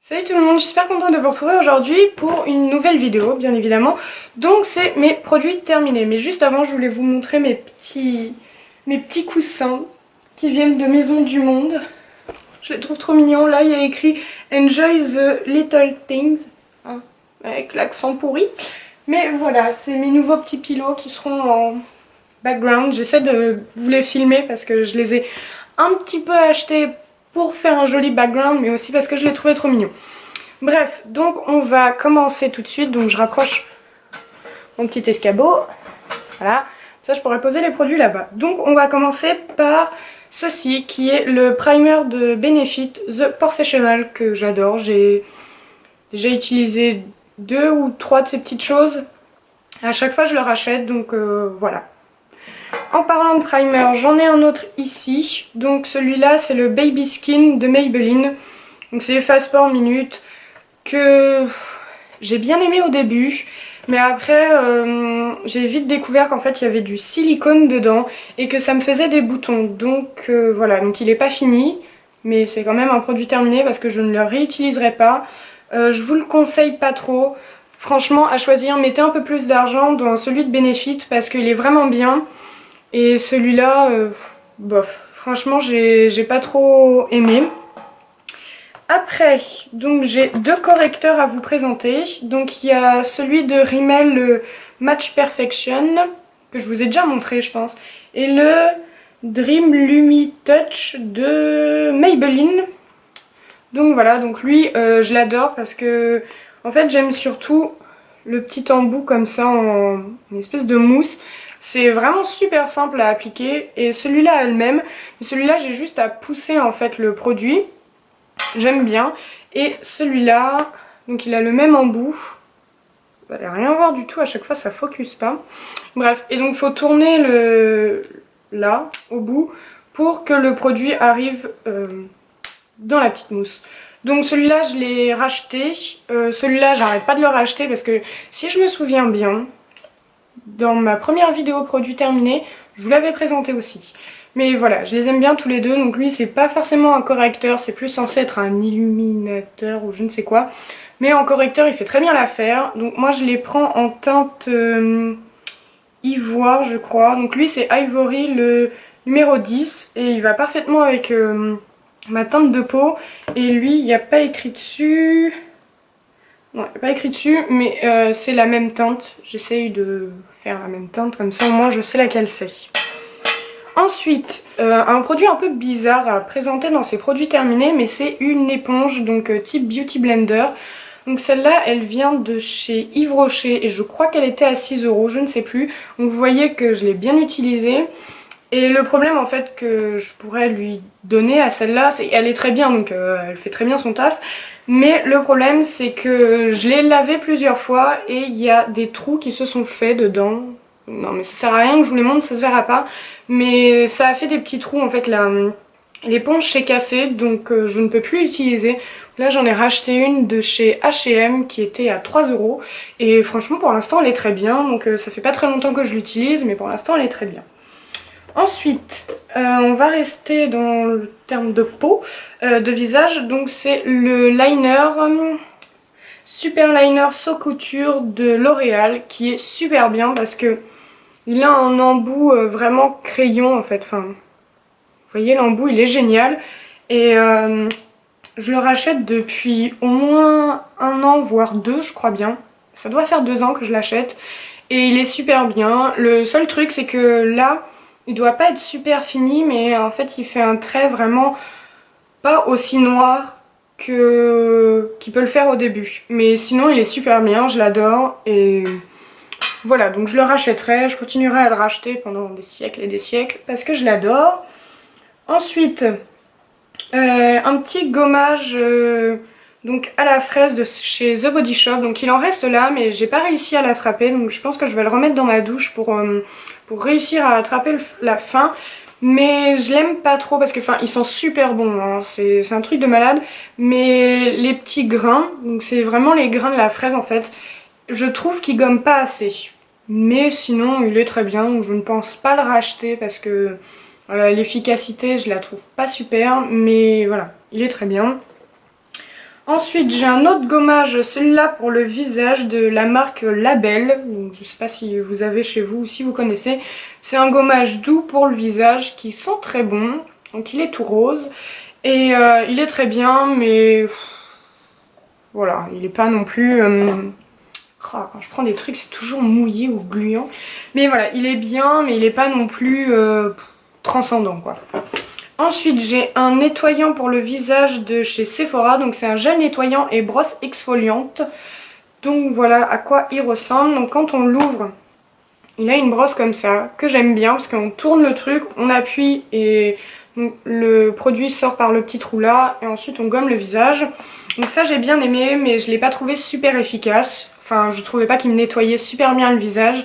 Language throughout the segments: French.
Salut tout le monde, je suis super contente de vous retrouver aujourd'hui pour une nouvelle vidéo, bien évidemment. Donc c'est mes produits terminés. Mais juste avant, je voulais vous montrer mes petits coussins qui viennent de Maison du Monde. Je les trouve trop mignons. Là, il y a écrit Enjoy the little things, hein, avec l'accent pourri. Mais voilà, c'est mes nouveaux petits pilots qui seront en background. J'essaie de vous les filmer parce que je les ai un petit peu achetés pour faire un joli background, mais aussi parce que je les trouvais trop mignons. Bref, donc on va commencer tout de suite. Donc je rapproche mon petit escabeau. Voilà, ça je pourrais poser les produits là-bas. Donc on va commencer par ceci qui est le primer de Benefit The Professional que j'adore. J'ai déjà utilisé 2 ou 3 de ces petites choses. À chaque fois je le rachète, donc voilà. En parlant de primer, j'en ai un autre ici. Donc celui-là c'est le Baby Skin de Maybelline. Donc c'est Fast Pore Minute que j'ai bien aimé au début. Mais après j'ai vite découvert qu'en fait il y avait du silicone dedans et que ça me faisait des boutons. Donc voilà, donc il n'est pas fini. Mais c'est quand même un produit terminé parce que je ne le réutiliserai pas. Je vous le conseille pas trop. Franchement, à choisir, mettez un peu plus d'argent dans celui de Benefit parce qu'il est vraiment bien. Et celui-là, bof. Franchement, j'ai pas trop aimé. Après, donc j'ai 2 correcteurs à vous présenter. Donc il y a celui de Rimmel, le Match Perfection, que je vous ai déjà montré, je pense. Et le Dream Lumi Touch de Maybelline. Donc voilà, donc lui, je l'adore parce que, en fait, j'aime surtout le petit embout comme ça en une espèce de mousse. C'est vraiment super simple à appliquer et celui-là a le même. Mais celui-là, j'ai juste à pousser en fait le produit. J'aime bien. Et celui-là, donc il a le même embout. Vous allez rien voir du tout, à chaque fois ça focus pas. Bref, et donc il faut tourner là, au bout, pour que le produit arrive dans la petite mousse. Donc celui-là je l'ai racheté. Celui-là j'arrête pas de le racheter parce que si je me souviens bien, dans ma première vidéo produit terminé, je vous l'avais présenté aussi. Mais voilà, je les aime bien tous les deux. Donc lui c'est pas forcément un correcteur, c'est plus censé être un illuminateur ou je ne sais quoi. Mais en correcteur il fait très bien l'affaire. Donc moi je les prends en teinte ivoire je crois. Donc lui c'est Ivory le numéro 10 et il va parfaitement avec ma teinte de peau. Et lui il n'y a pas écrit dessus... Non, il n'y a pas écrit dessus, mais c'est la même teinte. J'essaye de faire la même teinte, comme ça au moins je sais laquelle c'est. Ensuite, un produit un peu bizarre à présenter dans ces produits terminés, mais c'est une éponge, donc type Beauty Blender. Donc celle-là, elle vient de chez Yves Rocher et je crois qu'elle était à 6 €, je ne sais plus. Donc vous voyez que je l'ai bien utilisée. Et le problème en fait que je pourrais lui donner à celle-là, c'est qu'elle est très bien, donc elle fait très bien son taf. Mais le problème c'est que je l'ai lavée plusieurs fois et il y a des trous qui se sont faits dedans. Non mais ça sert à rien que je vous les montre, ça se verra pas. Mais ça a fait des petits trous en fait, l'éponge s'est cassée donc je ne peux plus l'utiliser. Là j'en ai racheté une de chez H&M qui était à 3 € et franchement pour l'instant elle est très bien. Donc ça fait pas très longtemps que je l'utilise mais pour l'instant elle est très bien. Ensuite, on va rester dans le terme de peau, de visage. Donc c'est le liner Super Liner So Couture de L'Oréal qui est super bien parce que il a un embout vraiment crayon en fait. Enfin, vous voyez l'embout, il est génial. Et je le rachète depuis au moins 1 an, voire 2 je crois bien. Ça doit faire 2 ans que je l'achète. Et il est super bien. Le seul truc c'est que là... il doit pas être super fini, mais en fait il fait un trait vraiment pas aussi noir qu'il peut le faire au début. Mais sinon il est super bien, je l'adore et voilà, donc je le rachèterai, je continuerai à le racheter pendant des siècles et des siècles parce que je l'adore. Ensuite, un petit gommage donc à la fraise de chez The Body Shop. Donc il en reste là, mais j'ai pas réussi à l'attraper, donc je pense que je vais le remettre dans ma douche pour réussir à attraper la fin. Mais je l'aime pas trop parce que enfin ils sont super bons, hein. C'est un truc de malade. Mais les petits grains, donc c'est vraiment les grains de la fraise en fait, je trouve qu'ils gomment pas assez. Mais sinon il est très bien, donc je ne pense pas le racheter parce que l'efficacité je la trouve pas super. Mais voilà, il est très bien. Ensuite j'ai un autre gommage, celui-là pour le visage de la marque Label. Donc, je sais pas si vous avez chez vous ou si vous connaissez. C'est un gommage doux pour le visage qui sent très bon. Donc il est tout rose. Et il est très bien mais voilà, il est pas non plus... quand je prends des trucs c'est toujours mouillé ou gluant. Mais voilà, il est bien mais il est pas non plus transcendant quoi. Ensuite j'ai un nettoyant pour le visage de chez Sephora. Donc c'est un gel nettoyant et brosse exfoliante. Donc voilà à quoi il ressemble. Donc quand on l'ouvre, il a une brosse comme ça que j'aime bien parce qu'on tourne le truc, on appuie et donc, le produit sort par le petit trou là et ensuite on gomme le visage. Donc ça j'ai bien aimé mais je l'ai pas trouvé super efficace. Enfin je trouvais pas qu'il me nettoyait super bien le visage.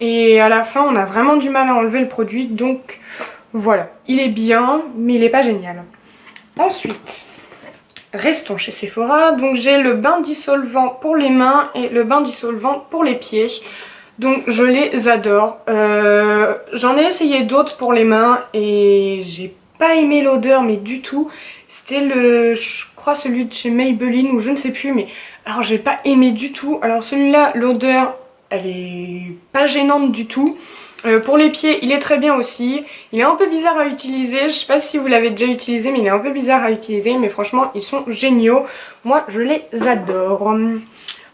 Et à la fin on a vraiment du mal à enlever le produit donc voilà. Il est bien mais il est pas génial. Ensuite restons chez Sephora. Donc j'ai le bain dissolvant pour les mains et le bain dissolvant pour les pieds. Donc je les adore. J'en ai essayé d'autres pour les mains et j'ai pas aimé l'odeur mais du tout. C'était je crois celui de chez Maybelline ou je ne sais plus mais alors j'ai pas aimé du tout. Alors celui-là l'odeur elle est pas gênante du tout. Pour les pieds il est très bien aussi. Il est un peu bizarre à utiliser, je sais pas si vous l'avez déjà utilisé mais il est un peu bizarre à utiliser mais franchement ils sont géniaux. Moi je les adore.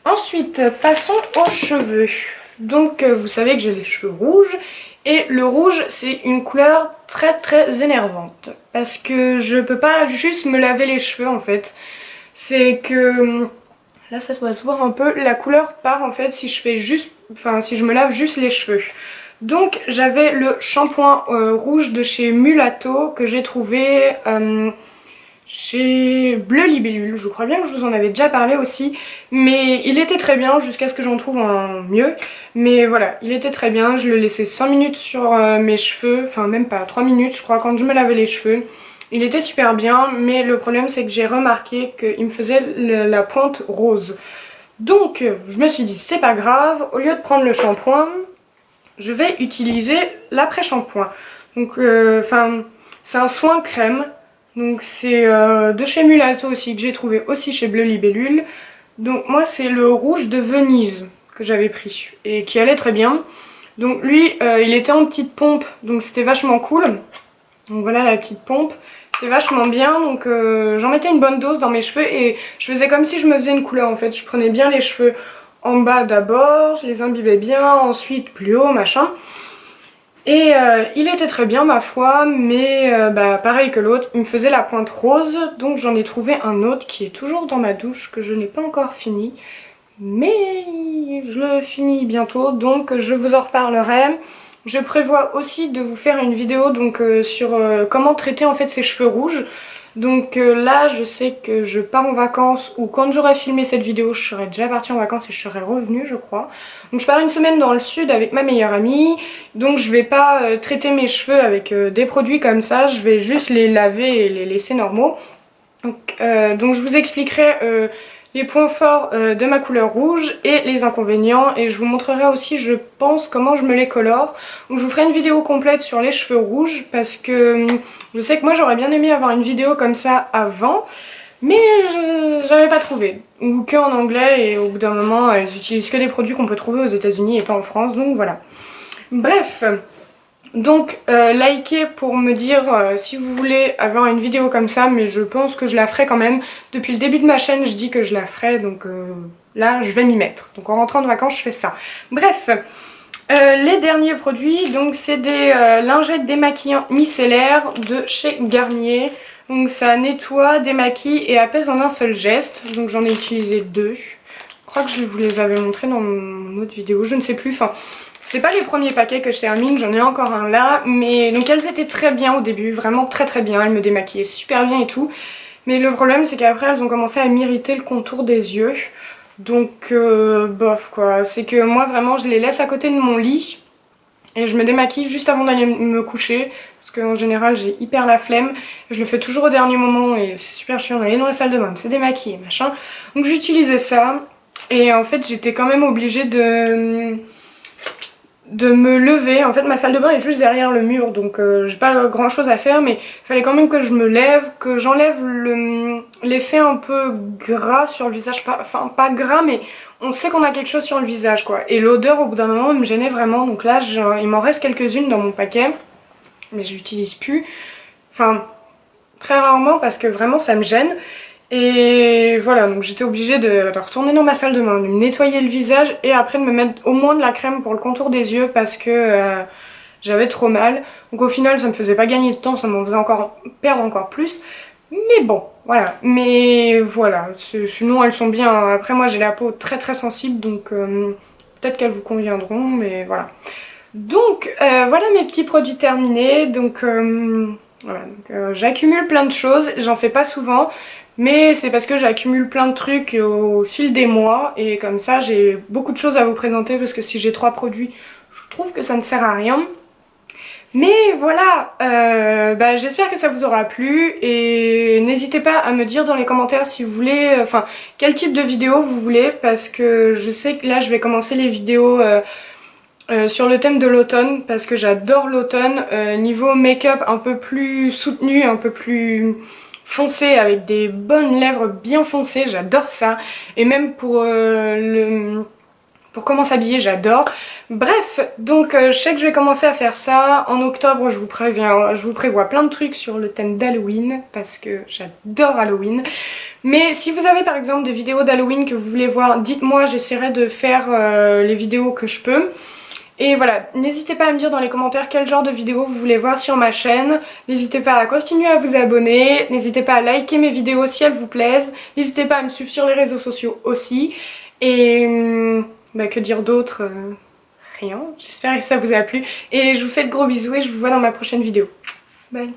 Ensuite passons aux cheveux. Donc vous savez que j'ai les cheveux rouges et le rouge c'est une couleur très énervante parce que je peux pas juste me laver les cheveux en fait. C'est que là ça doit se voir un peu, la couleur part en fait si je fais juste, enfin si je me lave juste les cheveux. Donc j'avais le shampoing rouge de chez Mulatto que j'ai trouvé chez Bleu Libellule, je crois bien que je vous en avais déjà parlé aussi, mais il était très bien jusqu'à ce que j'en trouve un mieux. Mais voilà, il était très bien, je le laissais 5 minutes sur mes cheveux, enfin même pas 3 minutes je crois quand je me lavais les cheveux. Il était super bien, mais le problème c'est que j'ai remarqué qu'il me faisait la pointe rose. Donc je me suis dit c'est pas grave, au lieu de prendre le shampoing, je vais utiliser l'après-shampoing. Donc c'est un soin crème. Donc c'est de chez Mulatto aussi que j'ai trouvé aussi chez Bleu Libellule. Donc moi c'est le rouge de Venise que j'avais pris et qui allait très bien. Donc lui il était en petite pompe donc c'était vachement cool. Donc voilà la petite pompe, c'est vachement bien. Donc j'en mettais une bonne dose dans mes cheveux et je faisais comme si je me faisais une couleur en fait. Je prenais bien les cheveux en bas d'abord, je les imbibais bien, ensuite plus haut machin. Et il était très bien ma foi, mais pareil que l'autre, il me faisait la pointe rose, donc j'en ai trouvé un autre qui est toujours dans ma douche, que je n'ai pas encore fini, mais je le finis bientôt, donc je vous en reparlerai. Je prévois aussi de vous faire une vidéo donc, sur comment traiter en fait ses cheveux rouges. Donc là je sais que je pars en vacances ou quand j'aurai filmé cette vidéo je serai déjà partie en vacances et je serai revenue je crois. Donc je pars une semaine dans le sud avec ma meilleure amie. Donc je vais pas traiter mes cheveux avec des produits comme ça, je vais juste les laver et les laisser normaux. Donc je vous expliquerai les points forts de ma couleur rouge et les inconvénients et je vous montrerai aussi je pense comment je me les colore. Donc je vous ferai une vidéo complète sur les cheveux rouges parce que je sais que moi j'aurais bien aimé avoir une vidéo comme ça avant mais j'avais pas trouvé ou que en anglais et au bout d'un moment elles utilisent que des produits qu'on peut trouver aux États-Unis et pas en France donc voilà. Bref. Donc likez pour me dire si vous voulez avoir une vidéo comme ça mais je pense que je la ferai quand même. Depuis le début de ma chaîne je dis que je la ferai donc là je vais m'y mettre. Donc en rentrant de vacances je fais ça. Bref, les derniers produits donc c'est des lingettes démaquillantes micellaires de chez Garnier. Donc ça nettoie, démaquille et apaise en un seul geste. Donc j'en ai utilisé 2. Je crois que je vous les avais montrés dans mon autre vidéo, je ne sais plus. Enfin, c'est pas les premiers paquets que je termine, j'en ai encore un là, mais donc elles étaient très bien au début, vraiment très bien, elles me démaquillaient super bien et tout. Mais le problème c'est qu'après elles ont commencé à m'irriter le contour des yeux, donc bof quoi. C'est que moi vraiment je les laisse à côté de mon lit et je me démaquille juste avant d'aller me coucher, parce qu'en général j'ai hyper la flemme, je le fais toujours au dernier moment et c'est super chiant d'aller dans la salle de bain, de se démaquiller machin. Donc j'utilisais ça et en fait j'étais quand même obligée de me lever. En fait ma salle de bain est juste derrière le mur donc j'ai pas grand chose à faire mais il fallait quand même que je me lève, que j'enlève l'effet un peu gras sur le visage, enfin pas gras mais on sait qu'on a quelque chose sur le visage quoi. Et l'odeur au bout d'un moment me gênait vraiment, donc là il m'en reste quelques-unes dans mon paquet, mais je l'utilise plus, enfin très rarement parce que vraiment ça me gêne. Et voilà, donc j'étais obligée de retourner dans ma salle de bain, de me nettoyer le visage et après de me mettre au moins de la crème pour le contour des yeux parce que j'avais trop mal. Donc au final ça me faisait pas gagner de temps, ça m'en faisait encore perdre encore plus. Mais bon, voilà. Mais voilà, sinon elles sont bien. Après moi j'ai la peau très très sensible donc peut-être qu'elles vous conviendront, mais voilà. Donc voilà mes petits produits terminés. Donc voilà, j'accumule plein de choses, j'en fais pas souvent. Mais c'est parce que j'accumule plein de trucs au fil des mois et comme ça j'ai beaucoup de choses à vous présenter parce que si j'ai 3 produits, je trouve que ça ne sert à rien. Mais voilà, j'espère que ça vous aura plu et n'hésitez pas à me dire dans les commentaires si vous voulez, enfin quel type de vidéo vous voulez parce que je sais que là je vais commencer les vidéos sur le thème de l'automne parce que j'adore l'automne, niveau make-up un peu plus soutenu, un peu plus foncé avec des bonnes lèvres bien foncées, j'adore ça. Et même pour comment s'habiller, j'adore. Bref, donc je sais que je vais commencer à faire ça. En octobre, je vous prévois plein de trucs sur le thème d'Halloween parce que j'adore Halloween. Mais si vous avez par exemple des vidéos d'Halloween que vous voulez voir, dites-moi, j'essaierai de faire les vidéos que je peux. Et voilà, n'hésitez pas à me dire dans les commentaires quel genre de vidéo vous voulez voir sur ma chaîne. N'hésitez pas à continuer à vous abonner. N'hésitez pas à liker mes vidéos si elles vous plaisent. N'hésitez pas à me suivre sur les réseaux sociaux aussi. Et que dire d'autre rien. J'espère que ça vous a plu. Et je vous fais de gros bisous et je vous vois dans ma prochaine vidéo. Bye.